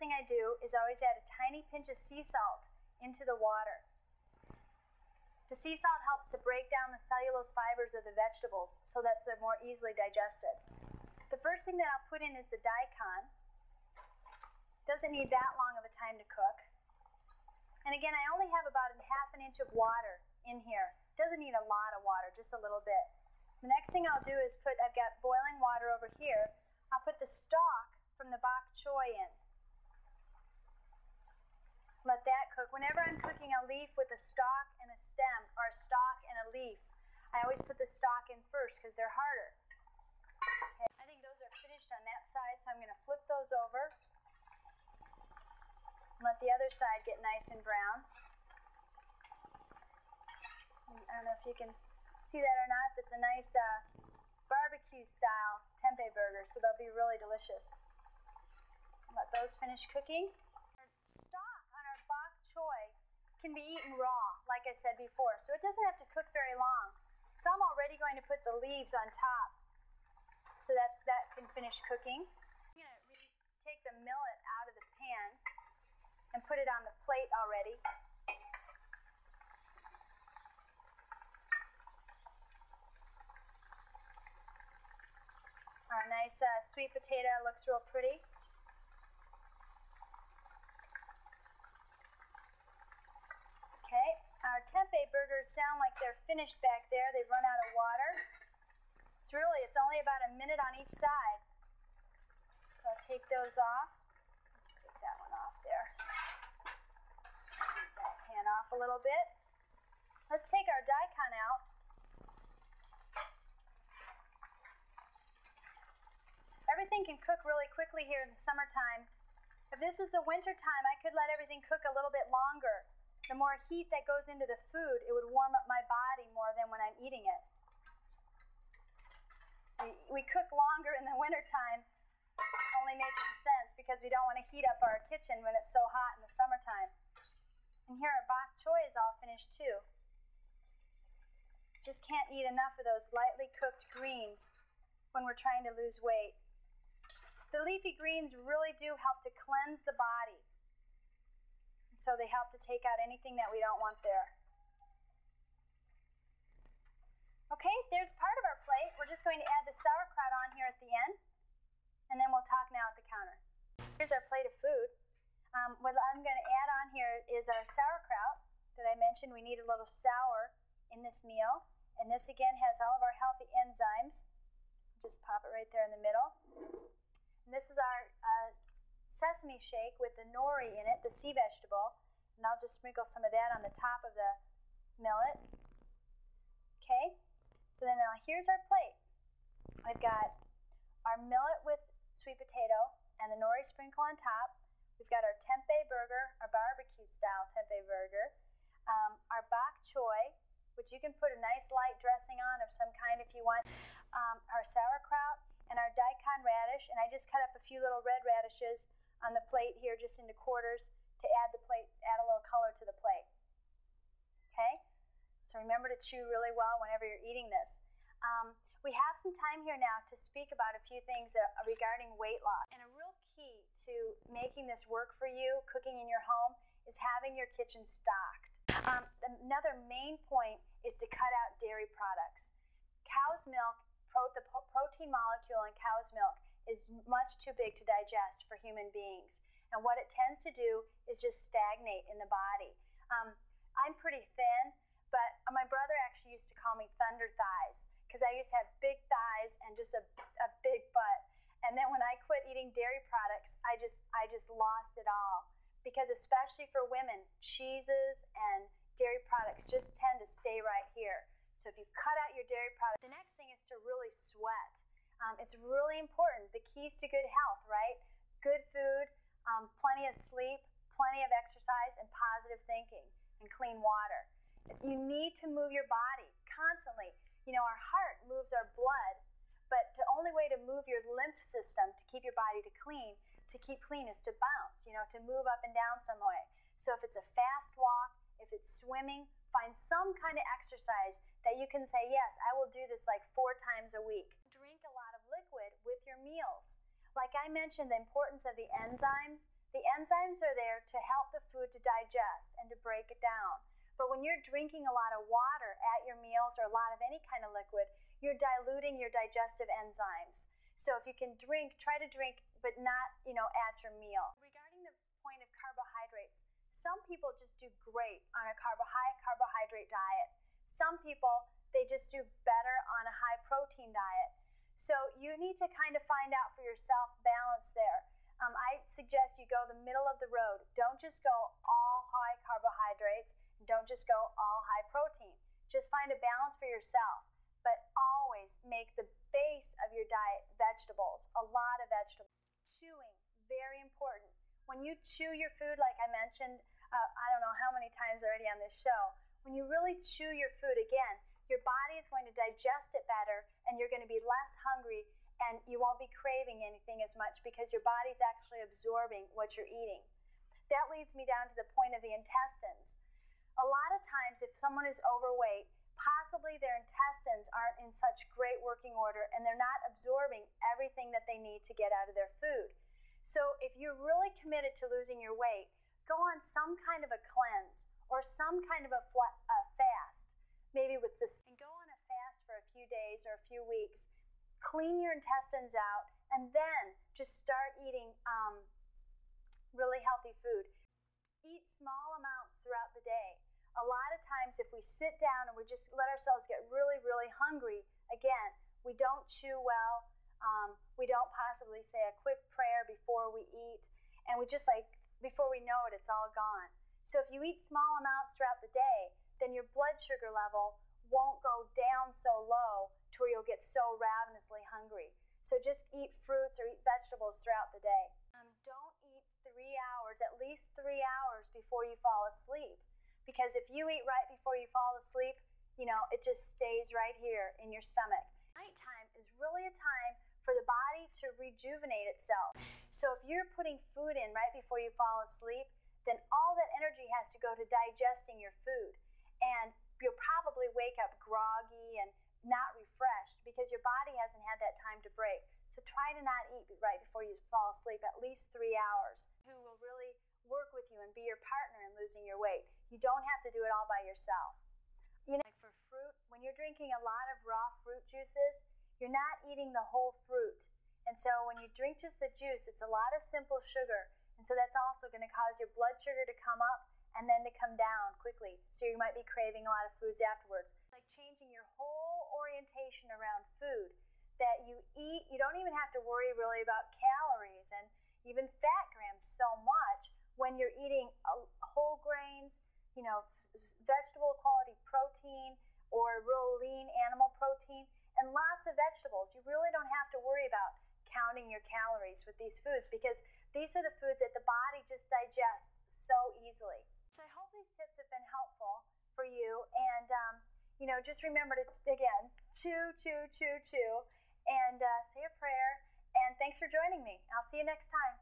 thing I do is always add a tiny pinch of sea salt into the water. The sea salt helps to break down the cellulose fibers of the vegetables so that they're more easily digested. The first thing that I'll put in is the daikon. Doesn't need that long of a time to cook. And again, I only have about a half an inch of water in here. Doesn't need a lot of water, just a little bit. The next thing I'll do is I've got boiling water over here. I'll put the stalk from the bok choy in. Let that cook. Whenever I'm cooking a leaf with a stalk and a stem, or a stalk and a leaf, I always put the stalk in first because they're harder. Okay. I think those are finished on that side, so I'm going to flip those over. Let the other side get nice and brown. I don't know if you can see that or not. That's a nice barbecue style tempeh burger, so they'll be really delicious. Let those finish cooking. Our stock on our bok choy can be eaten raw, like I said before, so it doesn't have to cook very long. So I'm already going to put the leaves on top so that can finish cooking. I'm going to take the millet out of the pan and put it on the plate already. Our nice sweet potato looks real pretty. Okay, our tempeh burgers sound like they're finished back there. They've run out of water. It's only about a minute on each side. So I'll take those off. Let's take that one off there. Take that pan off a little bit. Let's take our daikon out. Everything can cook really quickly here in the summertime. If this was the winter time, I could let everything cook a little bit longer. The more heat that goes into the food, it would warm up my body more than when I'm eating it. We cook longer in the wintertime, only making sense because we don't want to heat up our kitchen when it's so hot in the summertime. And here our bok choy is all finished too. Just can't eat enough of those lightly cooked greens when we're trying to lose weight. The leafy greens really do help to cleanse the body. So they help to take out anything that we don't want there. Okay, there's part of our plate. We're just going to add the sauerkraut on here at the end, and then we'll talk now at the counter. Here's our plate of food. What I'm going to add on here is our sauerkraut that I mentioned. We need a little sour in this meal, and this again has all of our healthy enzymes. Just pop it right there in the middle. And this is our sesame shake with the nori in it, the sea vegetable, and I'll just sprinkle some of that on the top of the millet. Okay, so then here's our plate. I've got our millet with sweet potato and the nori sprinkle on top. We've got our tempeh burger, our barbecue style tempeh burger, our bok choy, which you can put a nice light dressing on of some kind if you want, our sauerkraut, and our daikon radish, and I just cut up a few little red radishes on the plate here just into quarters to add a little color to the plate. Okay? So remember to chew really well whenever you're eating this. We have some time here now to speak about a few things regarding weight loss. And a real key to making this work for you, cooking in your home, is having your kitchen stocked. Another main point is to cut out dairy products. Cow's milk, the protein molecule in cow's milk is much too big to digest for human beings. And what it tends to do is just stagnate in the body. I'm pretty thin, but my brother actually used to call me thunder thighs because I used to have big thighs and just a big butt. And then when I quit eating dairy products, I just lost it all. Because especially for women, cheeses and dairy products just tend to stay right here. So if you cut out your dairy products, the next thing is to really sweat. It's really important. The keys to good health, right? Good food, plenty of sleep, plenty of exercise, and positive thinking, and clean water. You need to move your body constantly. You know, our heart moves our blood, but the only way to move your lymph system to keep your body to keep clean is to bounce, to move up and down some way. So if it's a fast walk, if it's swimming, find some kind of exercise that you can say, yes, I will do this like 4 times a week. Drink a lot of liquid with your meals. Like I mentioned, the importance of the enzymes. The enzymes are there to help the food to digest and to break it down. But when you're drinking a lot of water at your meals or a lot of any kind of liquid, you're diluting your digestive enzymes. So if you can drink, try to drink, but not, at your meal. Regarding the point of carbohydrates, some people just do great on a high carbohydrate diet. Some people, they just do better on a high protein diet. So you need to kind of find out for yourself balance there. I suggest you go the middle of the road. Don't just go all high carbohydrates. Don't just go all high protein. Just find a balance for yourself. But always make the base of your diet vegetables, a lot of vegetables. Chewing, very important. When you chew your food, like I mentioned, I don't know how many times already on this show, when you really chew your food, again, your body is going to digest it better and you're going to be less hungry and you won't be craving anything as much because your body's actually absorbing what you're eating. That leads me down to the point of the intestines. A lot of times if someone is overweight, possibly their intestines aren't in such great working order and they're not absorbing everything that they need to get out of their food. So if you're really committed to losing your weight, go on some kind of a cleanse or some kind of a fast, maybe with this, and go on a fast for a few days or a few weeks. Clean your intestines out and then just start eating really healthy food. Eat small amounts throughout the day. A lot of times if we sit down and we just let ourselves get really, really hungry, again, we don't chew well, we don't possibly say a quick prayer before we eat, and we just before we know it, it's all gone. So if you eat small amounts throughout the day, then your blood sugar level won't go down so low to where you'll get so ravenously hungry. So just eat fruits or eat vegetables throughout the day. Don't eat 3 hours, at least 3 hours before you fall asleep. Because if you eat right before you fall asleep, it just stays right here in your stomach. Nighttime is really a time for the body to rejuvenate itself. So if you're putting food in right before you fall asleep, then all that energy has to go to digesting your food. And you'll probably wake up groggy and not refreshed because your body hasn't had that time to break. So try to not eat right before you fall asleep, at least 3 hours. Who will really work with you and be your partner in losing your weight. You don't have to do it all by yourself. Like for fruit, when you're drinking a lot of raw fruit juices, you're not eating the whole fruit. And so when you drink just the juice, it's a lot of simple sugar. And so that's also going to cause your blood sugar to come up and then to come down quickly. So you might be craving a lot of foods afterwards. It's like changing your whole orientation around food that you eat. You don't even have to worry really about calories and even fat grams so much when you're eating whole grains, vegetable quality protein or real lean animal protein and lots of vegetables. You really don't have to worry about counting your calories with these foods because these are the foods that the body just digests so easily. So I hope these tips have been helpful for you and just remember to, again, chew, and say a prayer and thanks for joining me. I'll see you next time.